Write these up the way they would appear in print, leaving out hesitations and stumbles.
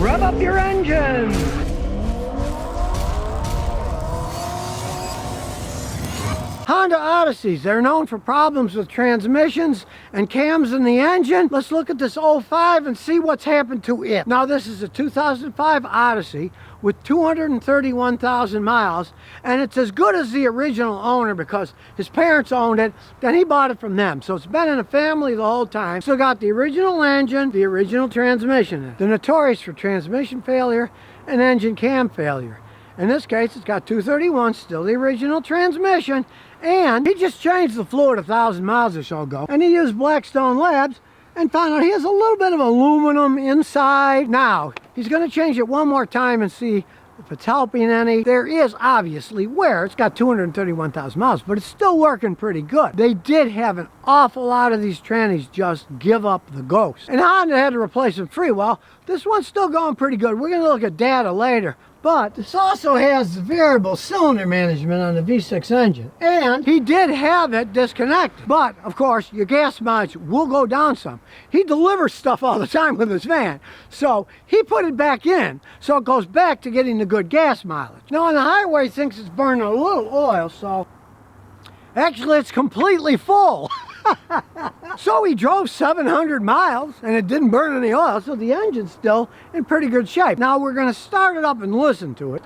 Rev up your engines! Honda Odysseys, they're known for problems with transmissions and cams in the engine. Let's look at this '05 and see what's happened to it. Now this is a 2005 Odyssey with 231,000 miles, and it's as good as the original owner because his parents owned it, then he bought it from them. So it's been in the family the whole time. Still got the original engine, the original transmission. They're notorious for transmission failure and engine cam failure. In this case, it's got 231, still the original transmission, and he just changed the fluid 1,000 miles or so ago, and he used Blackstone Labs and found out he has a little bit of aluminum inside. Now, he's going to change it one more time and see if it's helping any. There is obviously wear. It's got 231,000 miles, but it's still working pretty good. They did have an awful lot of these trannies just give up the ghost, and Honda had to replace them free. Well, this one's still going pretty good. We're going to look at data later. But this also has the variable cylinder management on the V6 engine. And he did have it disconnected. But, of course, your gas mileage will go down some. He delivers stuff all the time with his van. So he put it back in. So it goes back to getting the good gas mileage. Now on the highway, he thinks it's burning a little oil. So actually, it's completely full. So he drove 700 miles and it didn't burn any oil, so the engine's still in pretty good shape. Now we're going to start it up and listen to it.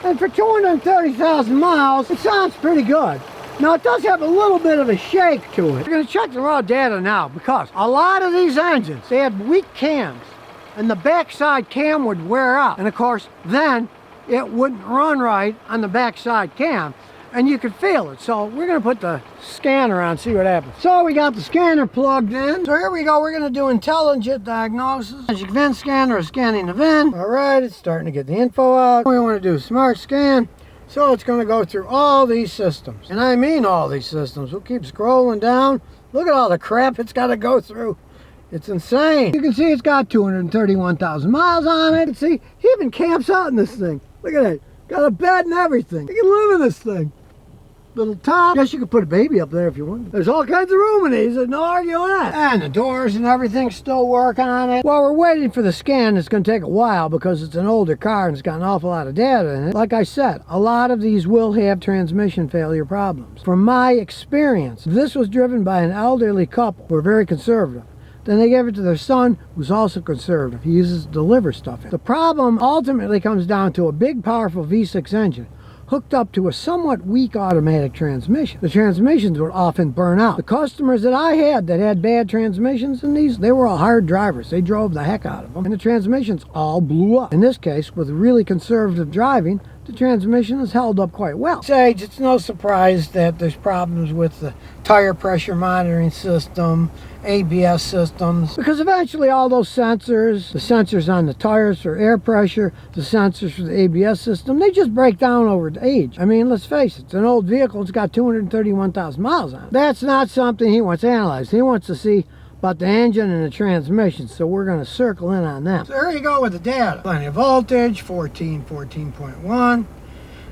And for 230,000 miles, it sounds pretty good. Now it does have a little bit of a shake to it. We're going to check the raw data now because a lot of these engines, they had weak cams and the backside cam would wear out. And of course, then it wouldn't run right on the backside cam. And you could feel it. So we're going to put the scanner on, see what happens. So we got the scanner plugged in. So here we go. We're going to do intelligent diagnosis. Magic VIN scanner is scanning the VIN. All right, it's starting to get the info out. We want to do a smart scan. So it's going to go through all these systems. And I mean all these systems. We'll keep scrolling down. Look at all the crap it's got to go through. It's insane. You can see it's got 231,000 miles on it. You can see he even camps out in this thing. Look at that. Got a bed and everything. You can live in this thing. Little top. Guess you could put a baby up there if you want. There's all kinds of room in these. There's no arguing that. And the doors and everything still work on it. While we're waiting for the scan, it's going to take a while because it's an older car and it's got an awful lot of data in it. Like I said, a lot of these will have transmission failure problems. From my experience, this was driven by an elderly couple who were very conservative. Then they gave it to their son, who's also conservative. He uses to deliver stuff in. The problem ultimately comes down to a big, powerful V6 engine hooked up to a somewhat weak automatic transmission. The transmissions would often burn out. The customers that I had that had bad transmissions in these, they were all hard drivers. They drove the heck out of them. And the transmissions all blew up. In this case, with really conservative driving, the transmission has held up quite well. Sage, it's no surprise that there's problems with the tire pressure monitoring system, ABS systems, because eventually all those sensors, the sensors on the tires for air pressure, the sensors for the ABS system, they just break down over the age. I mean, let's face it, it's an old vehicle. It's got 231,000 miles on it. That's not something he wants analyzed. He wants to see about the engine and the transmission, so we're going to circle in on that. So there you go with the data. Plenty of voltage, 14.1.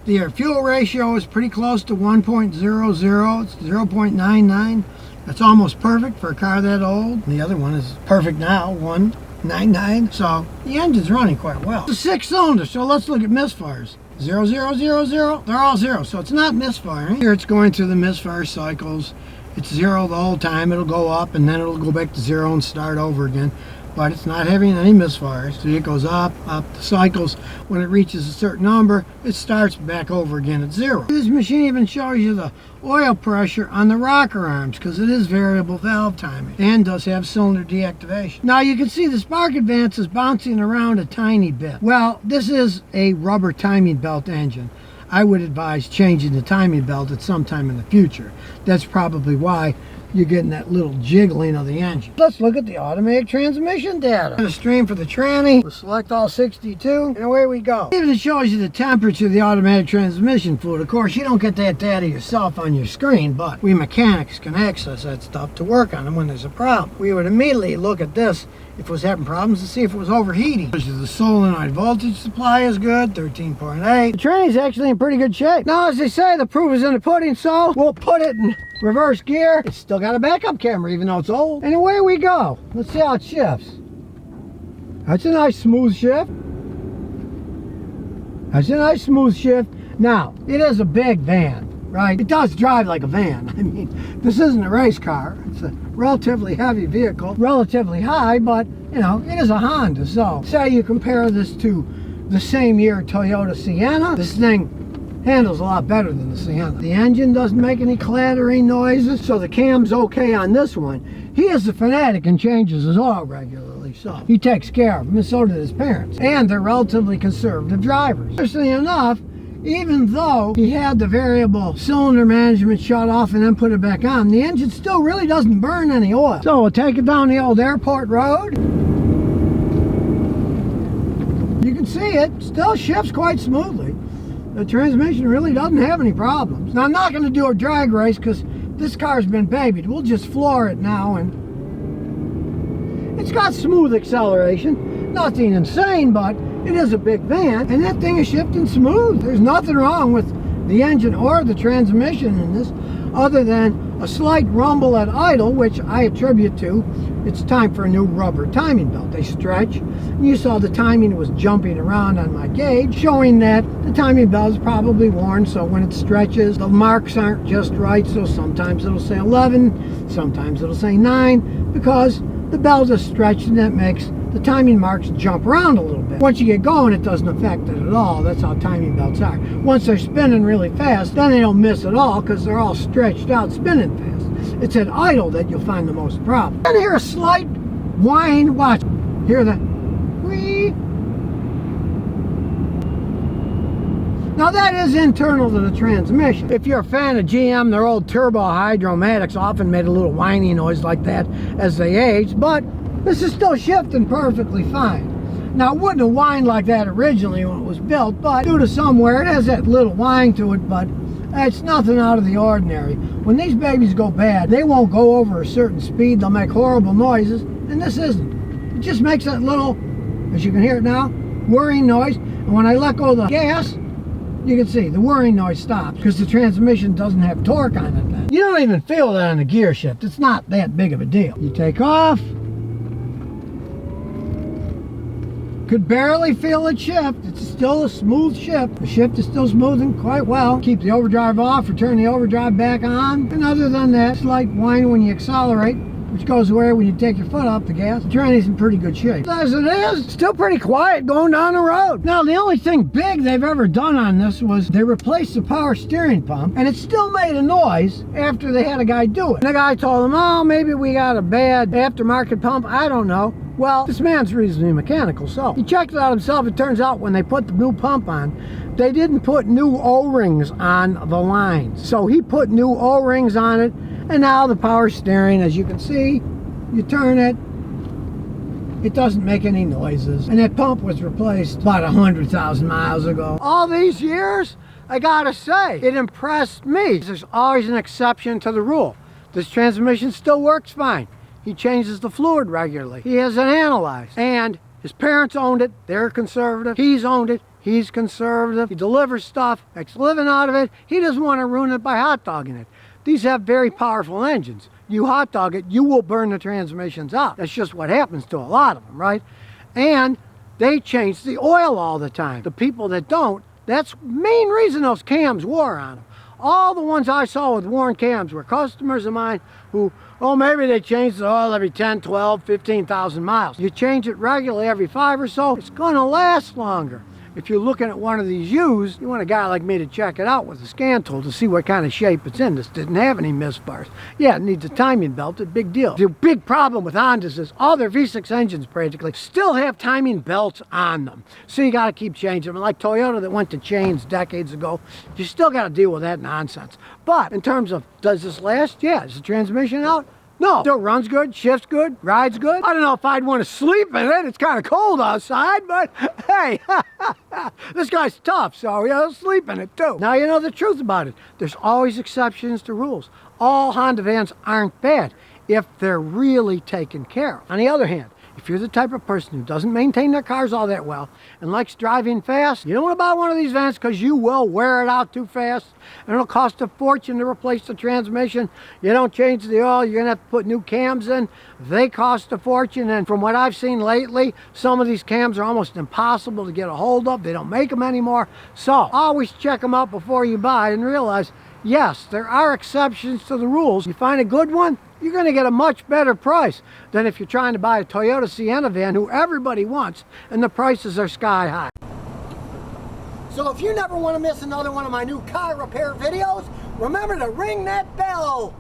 The air fuel ratio is pretty close to 1.00. It's 0.99. That's almost perfect for a car that old. The other one is perfect now, 1.99. So the engine's running quite well. It's a 6-cylinder, so let's look at misfires. 0, 0, 0, 0. They're all 0, so it's not misfiring. Here it's going through the misfire cycles. It's 0 the whole time. It'll go up and then it'll go back to 0 and start over again. But it's not having any misfires. So it goes up, the cycles. When it reaches a certain number, it starts back over again at 0. This machine even shows you the oil pressure on the rocker arms because it is variable valve timing and does have cylinder deactivation. Now you can see the spark advance is bouncing around a tiny bit. Well, this is a rubber timing belt engine. I would advise changing the timing belt at some time in the future. That's probably why you're getting that little jiggling of the engine. Let's look at the automatic transmission data. The stream for the tranny. We'll select all 62 and away we go. Even it shows you the temperature of the automatic transmission fluid. Of course, you don't get that data yourself on your screen, but we mechanics can access that stuff to work on them when there's a problem. We would immediately look at this if it was having problems to see if it was overheating. The solenoid voltage supply is good, 13.8. The tranny's actually in pretty good shape. Now, as they say, the proof is in the pudding, so we'll put it in reverse gear. It's still got a backup camera, even though it's old. And away we go. Let's see how it shifts. That's a nice smooth shift. That's a nice smooth shift. Now, it is a big van, right? It does drive like a van. I mean, this isn't a race car. It's a relatively heavy vehicle, relatively high, but, you know, it is a Honda. So, say you compare this to the same year Toyota Sienna, this thing handles a lot better than the Sienna. The engine doesn't make any clattering noises, so the cam's okay on this one. He is a fanatic and changes his oil regularly, so he takes care of him, and so did his parents. And they're relatively conservative drivers. Interestingly enough, even though he had the variable cylinder management shut off and then put it back on, the engine still really doesn't burn any oil. So we'll take it down the old airport road. You can see it still shifts quite smoothly. The transmission really doesn't have any problems. Now, I'm not going to do a drag race because this car's been babied. We'll just floor it now, and it's got smooth acceleration. Nothing insane, but it is a big van, and that thing is shifting smooth. There's nothing wrong with the engine or the transmission in this, other than a slight rumble at idle, which I attribute to it's time for a new rubber timing belt. They stretch, and you saw the timing was jumping around on my gauge, showing that the timing belt is probably worn, so when it stretches, the marks aren't just right, so sometimes it'll say 11, sometimes it'll say 9, because the belt is stretched, and that makes the timing marks jump around a little bit. Once you get going, it doesn't affect it at all. That's how timing belts are. Once they're spinning really fast, then they don't miss at all because they're all stretched out spinning fast. It's at idle that you'll find the most problem. And hear a slight whine. Watch. Hear that? Whee. Now that is internal to the transmission. If you're a fan of GM, their old turbo hydromatics often made a little whiny noise like that as they aged, but this is still shifting perfectly fine. Now, it wouldn't have whined like that originally when it was built, but due to somewhere, it has that little whine to it, but it's nothing out of the ordinary. When these babies go bad, they won't go over a certain speed. They'll make horrible noises, and this isn't. It just makes that little, as you can hear it now, whirring noise. And when I let go of the gas, you can see the whirring noise stops because the transmission doesn't have torque on it then. You don't even feel that on the gear shift. It's not that big of a deal. You take off. Could barely feel it shift. It's still a smooth shift. The shift is still smoothing quite well. Keep the overdrive off or turn the overdrive back on. And other than that, slight whine when you accelerate, which goes away when you take your foot off the gas. The tranny's in pretty good shape. As it is, still pretty quiet going down the road. Now, the only thing big they've ever done on this was they replaced the power steering pump, and it still made a noise after they had a guy do it. And the guy told them, oh, maybe we got a bad aftermarket pump. I don't know. Well, this man's reasonably mechanical, so he checked it out himself. It turns out when they put the new pump on, they didn't put new O-rings on the lines. So he put new O-rings on it, and now the power steering, as you can see, you turn it, it doesn't make any noises. And that pump was replaced about 100,000 miles ago. All these years, I gotta say, it impressed me. There's always an exception to the rule. This transmission still works fine. He changes the fluid regularly. He has it analyzed. And his parents owned it. They're conservative. He's owned it. He's conservative. He delivers stuff, makes a living out of it. He doesn't want to ruin it by hot dogging it. These have very powerful engines. You hot dog it, you will burn the transmissions out. That's just what happens to a lot of them, right? And they change the oil all the time. The people that don't, that's the main reason those cams wore on them. All the ones I saw with worn cams were customers of mine who, oh, maybe they change the oil every 10, 12, 15,000 miles. You change it regularly every 5 or so, it's gonna last longer. If you're looking at one of these used, you want a guy like me to check it out with a scan tool to see what kind of shape it's in. This didn't have any misfires. Yeah, it needs a timing belt, a big deal. The big problem with Hondas is all their V6 engines practically still have timing belts on them. So you gotta keep changing them. Like Toyota that went to chains decades ago, you still gotta deal with that nonsense. But in terms of, does this last? Yeah, is the transmission out? No, still runs good, shifts good, rides good. I don't know if I'd want to sleep in it. It's kind of cold outside, but hey, this guy's tough, so yeah, he'll sleep in it too. Now you know the truth about it. There's always exceptions to rules. All Honda vans aren't bad if they're really taken care of. On the other hand, If you're the type of person who doesn't maintain their cars all that well and likes driving fast, you don't want to buy one of these vans because you will wear it out too fast and it'll cost a fortune to replace the transmission. You don't change the oil, you're going to have to put new cams in. They cost a fortune, and from what I've seen lately, some of these cams are almost impossible to get a hold of. They don't make them anymore. So always check them out before you buy and realize, yes, there are exceptions to the rules. You find a good one, you're going to get a much better price than if you're trying to buy a Toyota Sienna van, who everybody wants, and the prices are sky high. So if you never want to miss another one of my new car repair videos, remember to ring that bell.